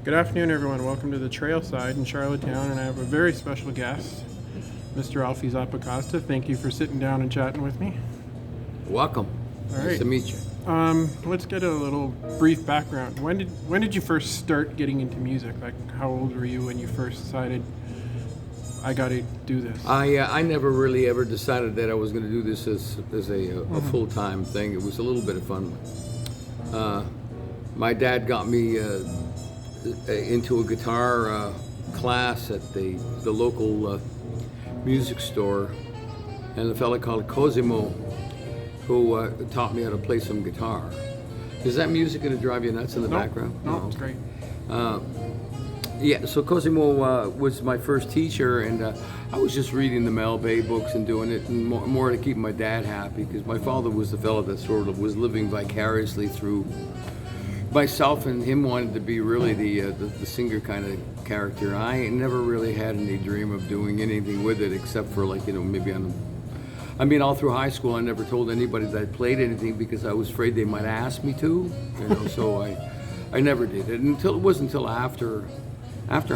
Good afternoon, everyone. Welcome to the Trailside in Charlottetown, and I have a very special guest, Mr. Alfie Zappacosta. Thank you for sitting down and chatting with me. Welcome. All Nice right. to meet you. Let's get a little brief background. When did you first start getting into music? Like, how old were you when you first decided I got to do this? I never really ever decided that I was going to do this as a full-time thing. It was a little bit of fun. My dad got me into a guitar class at the local music store, and a fella called Cosimo who taught me how to play some guitar. Is that music going to drive you nuts in the background? No, it's great. Yeah, so Cosimo was my first teacher, and I was just reading the Mel Bay books and doing it, and more to keep my dad happy, because my father was the fellow that sort of was living vicariously through myself, and him wanted to be really the singer kind of character. I never really had any dream of doing anything with it, except for maybe all through high school I never told anybody that I played anything because I was afraid they might ask me to, so I never did it until after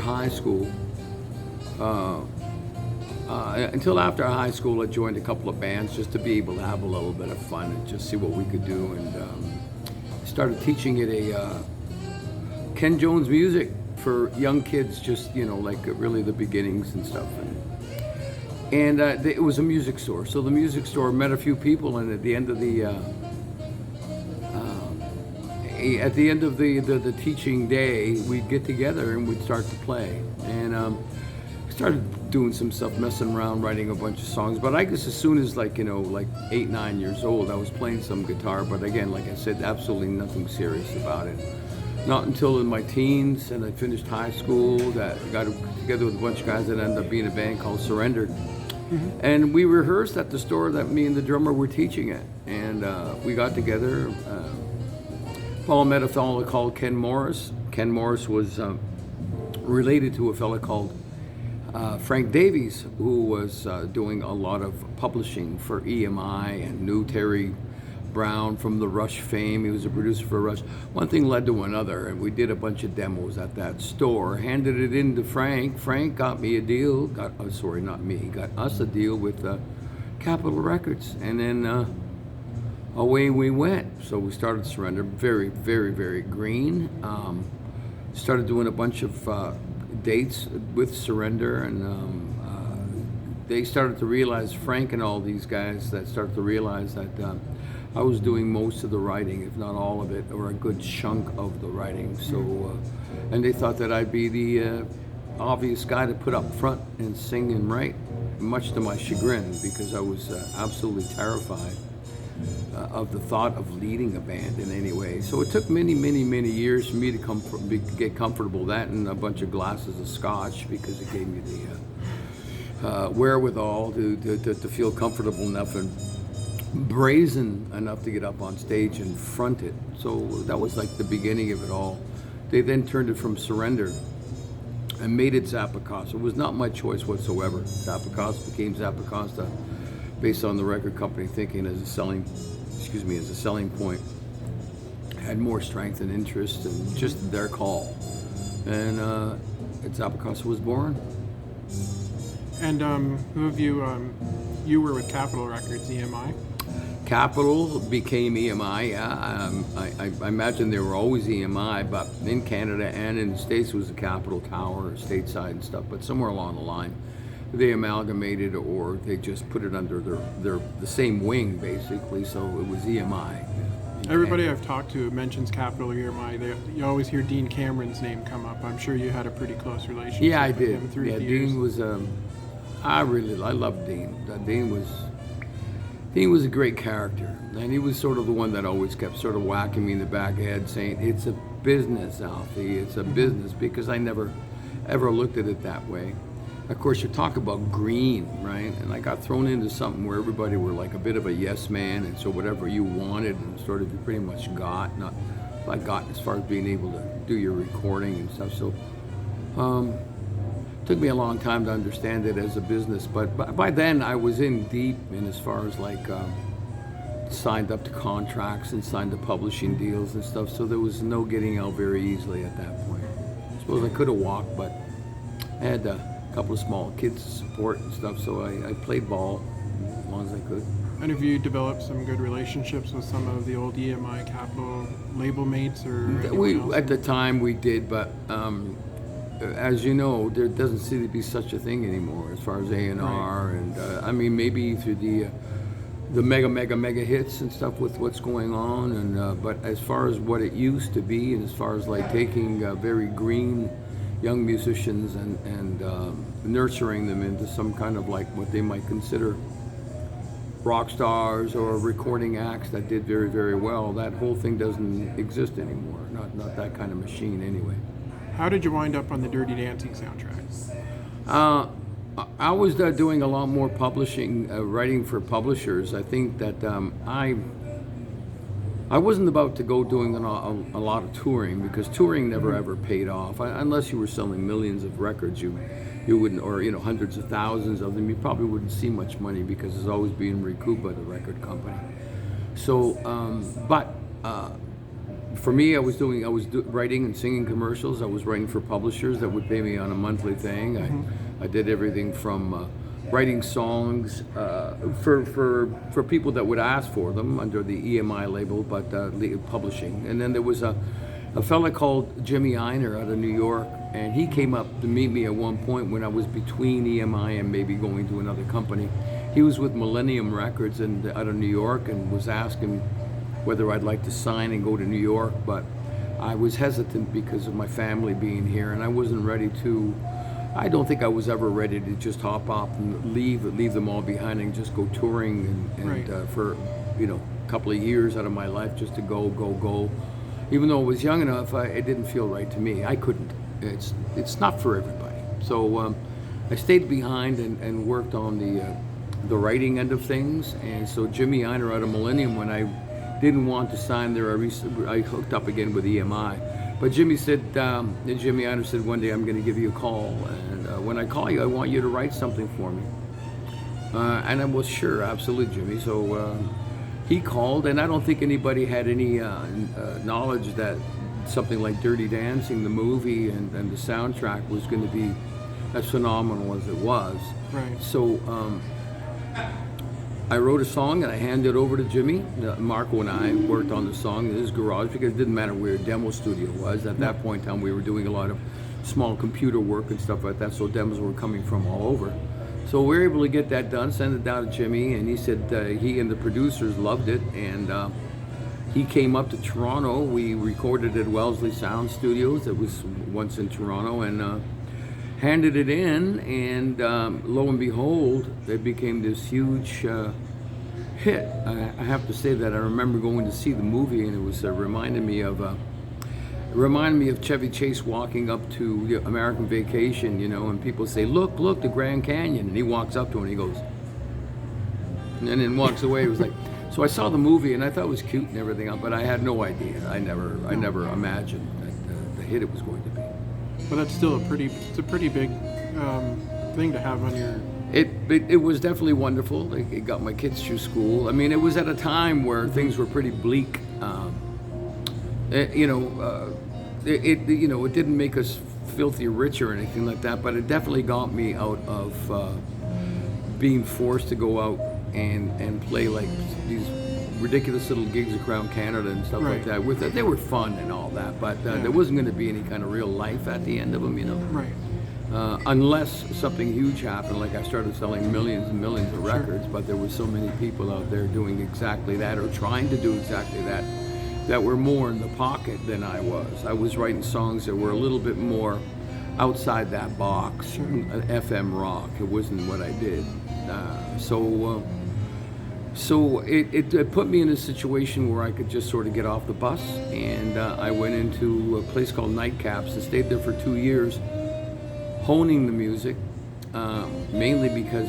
high school. Until after high school, I joined a couple of bands just to be able to have a little bit of fun and just see what we could do, and started teaching at a Ken Jones music for young kids, just really the beginnings and stuff. And it was a music store, so the music store met a few people, and at the end of the teaching day, we'd get together and we'd start to play, and started doing some stuff, messing around, writing a bunch of songs. But I guess as soon as 8-9 years old, I was playing some guitar, but again, like I said, absolutely nothing serious about it. Not until in my teens, and I finished high school, that I got together with a bunch of guys that ended up being a band called Surrender. Mm-hmm. And we rehearsed at the store that me and the drummer were teaching at, and we got together. Paul met a fellow called Ken Morris. Ken Morris was related to a fellow called Frank Davies, who was doing a lot of publishing for EMI and knew Terry Brown from the Rush fame. He was a producer for Rush. One thing led to another, and we did a bunch of demos at that store, handed it in to Frank. Frank got me a deal, got us a deal with Capitol Records, and then away we went. So we started Surrender, very, very, very green. Started doing a bunch of dates with Surrender, and they started to realize, Frank and all these guys that started to realize that I was doing most of the writing, if not all of it, or a good chunk of the writing. So, and they thought that I'd be the obvious guy to put up front and sing and write, much to my chagrin, because I was absolutely terrified of the thought of leading a band in any way. So it took many, many, many years for me to get comfortable with that, and a bunch of glasses of scotch, because it gave me the wherewithal to feel comfortable enough and brazen enough to get up on stage and front it. So that was like the beginning of it all. They then turned it from Surrender and made it Zappacosta. It was not my choice whatsoever. Zappacosta became Zappacosta based on the record company thinking as a selling point. Had more strength and interest, and just their call. And Zappacosta was born. And who have you were with Capitol Records, EMI? Capitol became EMI. Yeah. I imagine they were always EMI, but in Canada and in the States it was the Capitol Tower, stateside and stuff. But somewhere along the line, they amalgamated, or they just put it under the same wing, basically. So it was EMI. Everybody I've talked to mentions Capitol or EMI. You always hear Dean Cameron's name come up. I'm sure you had a pretty close relationship. Yeah, I with did. him through Yeah, the years. Dean was. I loved Dean. Dean was a great character, and he was sort of the one that always kept sort of whacking me in the back of the head, saying, "It's a business, Alfie. It's a business," because I never ever looked at it that way. Of course, you talk about green, right? And I got thrown into something where everybody were like a bit of a yes man, and so whatever you wanted and sort of you pretty much got, not I got as far as being able to do your recording and stuff. So took me a long time to understand it as a business, but by then I was in deep in as far as signed up to contracts and signed to publishing deals and stuff, so there was no getting out very easily at that point. suppose I could have walked, but I had a couple of small kids to support and stuff, so I played ball as long as I could. And have you developed some good relationships with some of the old EMI Capitol label mates or anyone else? At the time we did, but as you know, there doesn't seem to be such a thing anymore as far as A&R, and I mean, maybe through the mega hits and stuff with what's going on, and but as far as what it used to be, and as far as like taking very green young musicians and nurturing them into some kind of like what they might consider rock stars or recording acts that did very, very well, that whole thing doesn't exist anymore. Not that kind of machine anyway. How did you wind up on the Dirty Dancing soundtrack? I was doing a lot more publishing, writing for publishers. I think that I wasn't about to go doing a lot of touring, because touring never ever paid off. Unless you were selling millions of records, you wouldn't, or hundreds of thousands of them, you probably wouldn't see much money, because it's always being recouped by the record company. So, but for me, I was writing and singing commercials. I was writing for publishers that would pay me on a monthly thing. I did everything from writing songs for people that would ask for them under the EMI label, but publishing. And then there was a fella called Jimmy Einer out of New York, and he came up to meet me at one point when I was between EMI and maybe going to another company. He was with Millennium Records and out of New York, and was asking whether I'd like to sign and go to New York, but I was hesitant because of my family being here, and I wasn't ready to. I don't think I was ever ready to just hop off and leave them all behind and just go touring and for a couple of years out of my life just to go. Even though I was young enough, it didn't feel right to me. I couldn't. It's not for everybody. So I stayed behind and worked on the writing end of things. And so Jimmy Einer out of Millennium, when I didn't want to sign there, I hooked up again with EMI. But Jimmy Einer said, one day I'm going to give you a call, and when I call you, I want you to write something for me. And I was sure, absolutely, Jimmy. So he called, and I don't think anybody had any knowledge that something like Dirty Dancing, the movie, and the soundtrack was going to be as phenomenal as it was. Right. So I wrote a song and I handed it over to Jimmy. Marco and I worked on the song in his garage, because it didn't matter where a demo studio was. At that point in time, we were doing a lot of small computer work and stuff like that, so demos were coming from all over. So we were able to get that done, send it down to Jimmy, and he said he and the producers loved it, and he came up to Toronto. We recorded at Wellesley Sound Studios, that was once in Toronto, and handed it in, and lo and behold, it became this huge hit. I have to say that I remember going to see the movie, and it was reminded me of Chevy Chase walking up to American Vacation, and people say, look, the Grand Canyon, and he walks up to it and he goes, and then walks away. It was like, so I saw the movie and I thought it was cute and everything, but I had no idea. I never imagined that the hit it was going to be. But that's still a pretty big thing to have on your. It was definitely wonderful. It got my kids through school. I mean, it was at a time where things were pretty bleak. It didn't make us filthy rich or anything like that, but it definitely got me out of being forced to go out and play like these ridiculous little gigs around Canada and stuff like that. They were fun and all that, but there wasn't going to be any kind of real life at the end of them, Right. Unless something huge happened, like I started selling millions and millions of records, but there were so many people out there doing exactly that, or trying to do exactly that were more in the pocket than I was. I was writing songs that were a little bit more outside that box, FM rock. It wasn't what I did. So it put me in a situation where I could just sort of get off the bus, and I went into a place called Nightcaps and stayed there for 2 years, honing the music, mainly because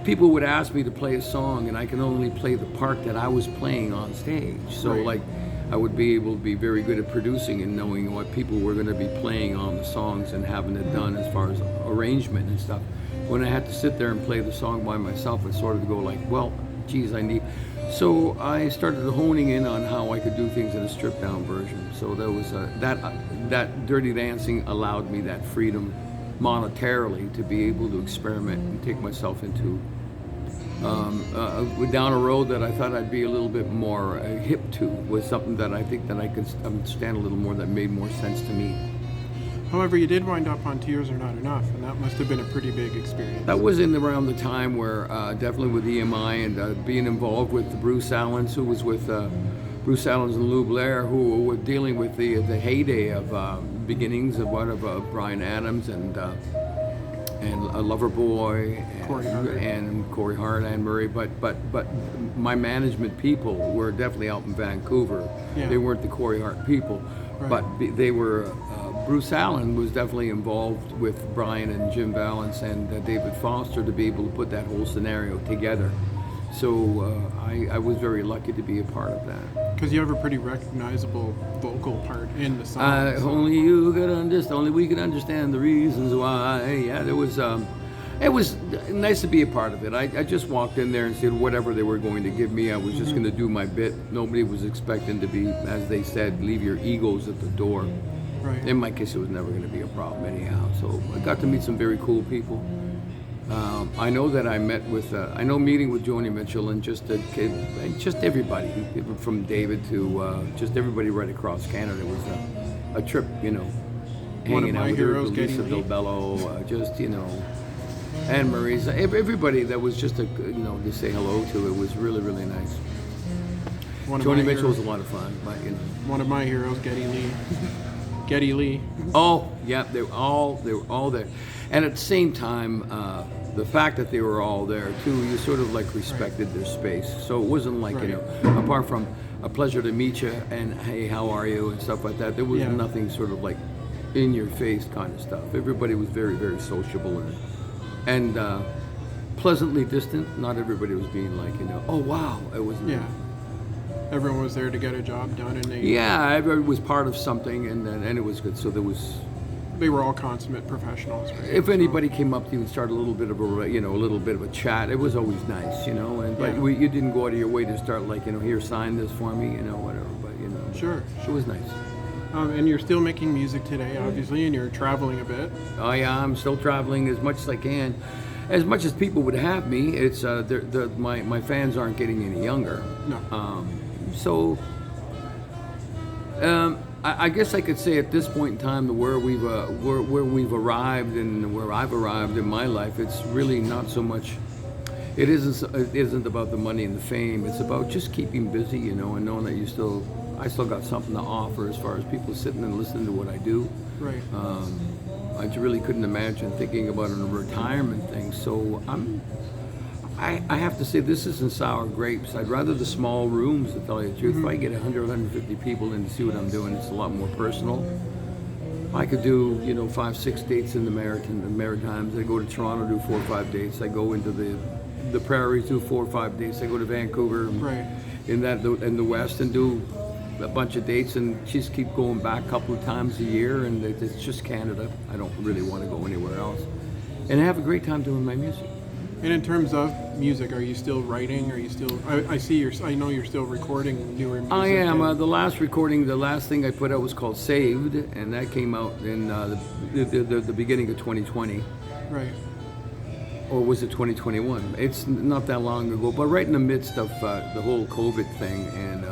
people would ask me to play a song and I can only play the part that I was playing on stage. So like I would be able to be very good at producing and knowing what people were going to be playing on the songs and having it done as far as arrangement and stuff. When I had to sit there and play the song by myself, I sort of go like, well, geez, So I started honing in on how I could do things in a stripped down version. So there was that Dirty Dancing allowed me that freedom monetarily to be able to experiment and take myself into down a road that I thought I'd be a little bit more hip to, was something that I think that I could understand a little more, that made more sense to me. However, you did wind up on Tears Are Not Enough, and that must have been a pretty big experience. That was in around the time where definitely with EMI and being involved with Bruce Allens, who was with Bruce Allens and Lou Blair, who were dealing with the heyday of beginnings of Bryan Adams and Loverboy and Corey Hart, Anne Murray, but my management people were definitely out in Vancouver. Yeah. They weren't the Corey Hart people, Right. but they were. Bruce Allen was definitely involved with Brian and Jim Valance and David Foster to be able to put that whole scenario together. So I was very lucky to be a part of that. Because you have a pretty recognizable vocal part in the song. Only you could understand. Only we could understand the reasons why. Yeah, there was. It was nice to be a part of it. I just walked in there and said whatever they were going to give me, I was just going to do my bit. Nobody was expecting to be, as they said, leave your egos at the door. Right. In my case, it was never going to be a problem anyhow. So I got to meet some very cool people. I know that I met with, meeting with Joni Mitchell and just everybody, from David to just everybody right across Canada. It was a trip, One of hanging my out with heroes, Lisa Geddy Lee. Delbello, Anne Marie's, everybody that was just to say hello to. It was really, really nice. Joni Mitchell was a lot of fun, but One of my heroes, Geddy Lee. Geddy Lee. Oh, yeah, they were all there. And at the same time, the fact that they were all there too, you sort of like respected their space. So it wasn't like, apart from a pleasure to meet you and hey, how are you and stuff like that, there was nothing sort of like in your face kind of stuff. Everybody was very, very sociable and pleasantly distant. Not everybody was being like, oh wow, it was. Yeah. Everyone was there to get a job done, and everybody was part of something, and it was good. So they were all consummate professionals. Right? If anybody came up to you and started a little bit of a chat, it was always nice, But you didn't go out of your way to start like, here, sign this for me, whatever. But Sure. It was nice. And you're still making music today, obviously, and you're traveling a bit. Oh yeah, I'm still traveling as much as I can. As much as people would have me, it's my fans aren't getting any younger. No. So I guess I could say at this point in time, where we've arrived and where I've arrived in my life, it's really not so much. It isn't about the money and the fame. It's about just keeping busy, and knowing that I still got something to offer as far as people sitting and listening to what I do. Right. I really couldn't imagine thinking about a retirement thing. So I have to say, this isn't sour grapes. I'd rather the small rooms, to tell you the truth. If I get 100, 150 people in to see what I'm doing, it's a lot more personal. I could do, 5, 6 dates in the Maritimes. I go to Toronto, do 4 or 5 dates. I go into the prairies, do 4 or 5 dates. I go to Vancouver, Right. in the West, and do a bunch of dates, and just keep going back a couple of times a year. And it's just Canada. I don't really want to go anywhere else. And I have a great time doing my music. And in terms of music, are you still writing? Are you still? I know you're still recording newer music. I am. The last thing I put out was called Saved, and that came out in the beginning of 2020. Right. Or was it 2021? It's not that long ago, but right in the midst of the whole COVID thing, and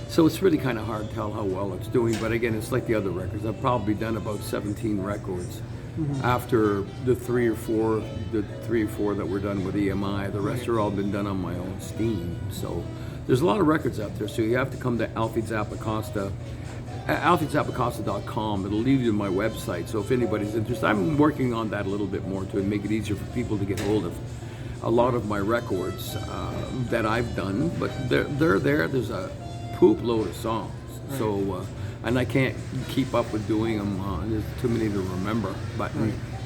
so it's really kind of hard to tell how well it's doing. But again, it's like the other records. I've probably done about 17 records. After the three or four that were done with EMI, the rest are all been done on my own steam. So there's a lot of records out there. So you have to come to Alfie Zappacosta, alfiezappacosta.com. It'll lead you to my website. So if anybody's interested, I'm working on that a little bit more to make it easier for people to get hold of a lot of my records that I've done. But they're there. There's a poop load of songs. Right. So. And I can't keep up with doing them. There's too many to remember, but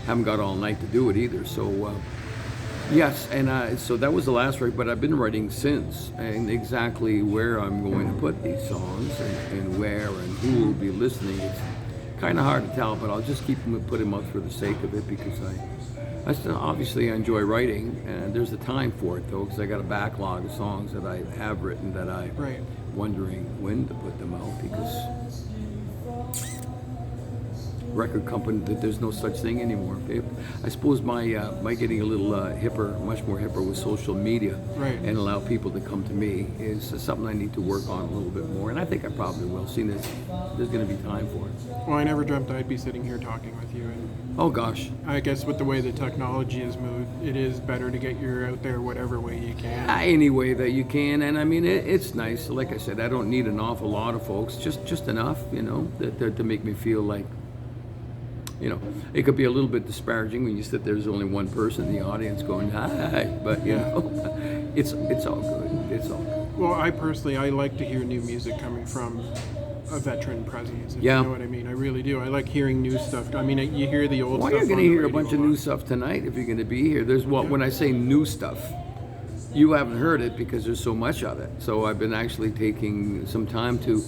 haven't got all night to do it either. So yes, and so that was the last record, but I've been writing since, and exactly where I'm going to put these songs and where and who will be listening. It's kind of hard to tell, but I'll just put them up for the sake of it, because I still obviously I enjoy writing, and there's a time for it though, because I got a backlog of songs that I have written that I Right. wondering when to put them out because record company that there's no such thing anymore. I suppose my getting a little hipper, much more hipper with social media, Right. and allow people to come to me is something I need to work on a little bit more, and I think I probably will. Seeing as there's going to be time for it. Well, I never dreamt I'd be sitting here talking with you, and Oh gosh. I guess with the way the technology has moved, it is better to get you out there whatever way you can. Any way that you can, and I mean it's nice. Like I said, I don't need an awful lot of folks, just enough, to make me feel like, it could be a little bit disparaging when you sit there's only one person in the audience going hi, but it's all good. It's all good. Well, I like to hear new music coming from a veteran presence. If Yeah. You know what I mean? I really do. I like hearing new stuff. I mean, you hear the old Well, stuff. you're going on to the hear a radio bunch of lot. new stuff tonight if you're going to be here. When I say new stuff, you haven't heard it because there's so much of it. So I've been actually taking some time to,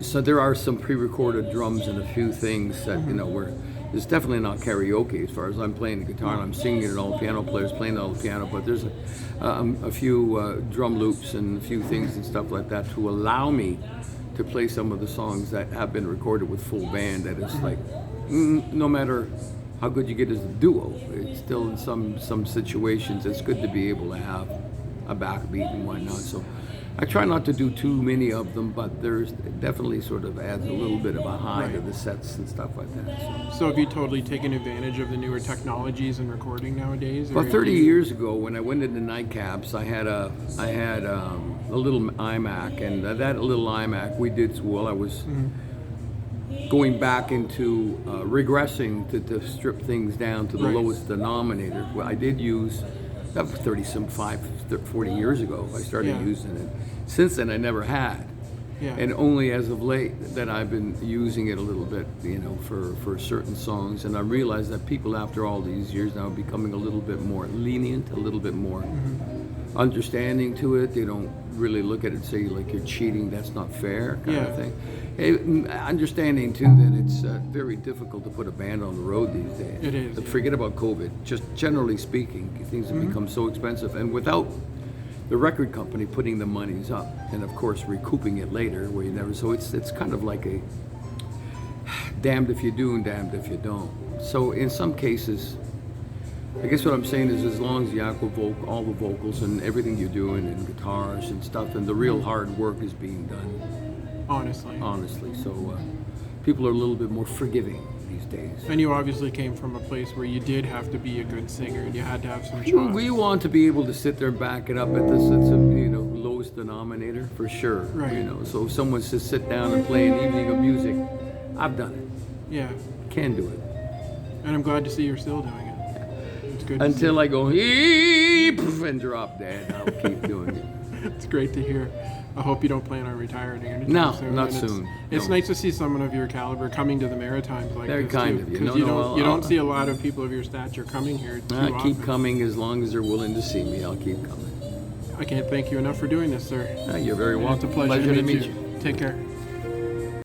so there are some pre-recorded drums and a few things that, where it's definitely not karaoke as far as I'm playing the guitar and I'm singing it, all the piano players playing all the piano, but there's a few drum loops and a few things and stuff like that to allow me to play some of the songs that have been recorded with full band. That is like, no matter how good you get as a duo, it's still in some situations it's good to be able to have a backbeat and whatnot. So I try not to do too many of them, but there's definitely sort of adds a little bit of a high to the sets and stuff like that. So have you totally taken advantage of the newer technologies in recording nowadays? About 30 years ago, when I went into nightcaps, I had a little iMac, and that little iMac we did while I was going back into regressing to strip things down to the Right. lowest denominator. Well, I did use that was 40 years ago. I started Yeah. using it. Since then, I never had. Yeah. And only as of late that I've been using it a little bit, for certain songs. And I realize that people after all these years now are becoming a little bit more lenient, a little bit more understanding to it. They don't really look at it and say like you're cheating, that's not fair kind Yeah. of thing. Understanding too that it's very difficult to put a band on the road these days. It is, yeah. Forget about COVID. Just generally speaking, things have become so expensive. And without the record company putting the monies up and of course recouping it later where you never, so it's kind of like a damned if you do and damned if you don't. So in some cases, I guess what I'm saying is as long as you all the vocals and everything you're doing and guitars and stuff and the real hard work is being done, honestly. So people are a little bit more forgiving these days. And you obviously came from a place where you did have to be a good singer and you had to have some chops. We want to be able to sit there and back it up at the lowest denominator for sure. Right. So if someone says sit down and play an evening of music, I've done it. Yeah. Can do it. And I'm glad to see you're still doing it. It's good. Until I go "Eep," and drop dead, I'll keep doing it. It's great to hear. I hope you don't plan on retiring anytime No, soon. not And soon. It's No. nice to see someone of your caliber coming to the Maritimes like Very this kind too, of you. 'cause No, you no, don't you I'll- don't see a lot of people of your stature coming here too I keep often. coming as long as they're willing to see me. I'll keep coming. I can't thank you enough for doing this, sir. You're very welcome. It's a pleasure to meet you. Take care.